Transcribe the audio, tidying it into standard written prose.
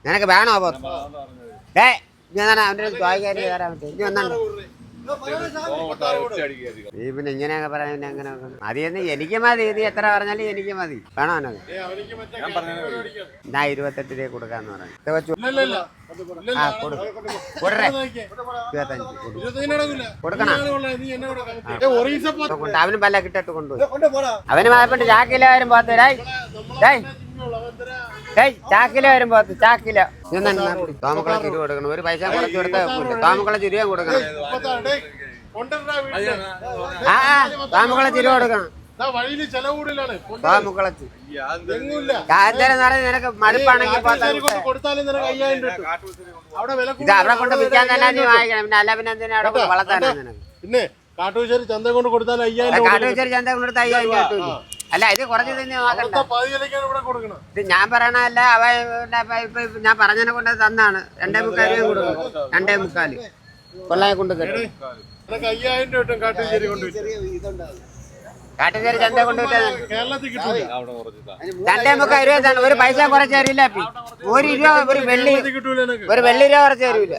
നിനക്ക് വേണോ പോത്ത്? ഞാൻ അവൻ്റെ ചോദിക്കാരി തരാൻ പറ്റും. ഇനി ഒന്നാണ് നീ പിന്നെ ഇങ്ങനെയൊക്കെ പറയാൻ പിന്നെ അങ്ങനെ മതിയെന്ന് എനിക്ക് മതി. ഇത് എത്ര പറഞ്ഞാലും എനിക്ക് മതി. വേണോ അവനത്? ഞാൻ 28 രൂപ കൊടുക്കാന്ന് പറഞ്ഞു. ആ കൊടുക്കണേ കൊടുക്കണം. അവനും പല്ല കിട്ടിട്ട് കൊണ്ടുപോയി. അവന് മായപ്പെട്ട് ചാക്കിലോ വരും പോത്ത്. ചാക്കിലോ വരും പോത്ത്. ചാക്കിലോ തോമക്കുളം ചിരി കൊടുക്കണം. ഒരു പൈസ കുറച്ച് കൊടുത്താൽ തോമക്കുളം ചിരിയും കൊടുക്കണം. ആ തോമക്കുളം ചിരി കൊടുക്കണം. തോമക്കുളത്ത് നിനക്ക് മടുപ്പാണെങ്കിൽ ഇത് അവിടെ കൊണ്ട് വിൽക്കാൻ തന്നെ നീ വാങ്ങിക്കണം. പിന്നെ അല്ല പിന്നെ എന്തിനാ അവിടെ വളർത്താനാ നിനക്ക്? പിന്നെ കാട്ടുശ്ശേരി ചന്ത കൊണ്ട് കൊടുത്താൽ 5000. കാട്ടുശ്ശേരി ചന്ത കൊണ്ട് കൊടുത്താൽ 5000 കിട്ടൂല. അല്ല ഇത് കുറച്ച് തന്നെ നോക്കണ്ട. ഇത് ഞാൻ പറയണല്ല. അവ ഞാൻ പറഞ്ഞതിനെ കൊണ്ട് തന്നാണ്. 2.25 രൂപ കൊടുക്കും. 2.25 കൊള്ളായെ കൊണ്ട് തരും. കാട്ടുശ്ശേരി ചന്ത കൊണ്ട് 2.25 രൂപ ഒരു പൈസ കുറച്ച് തരില്ല. ഒരു വെള്ളി രൂപ കുറച്ച് തരൂല.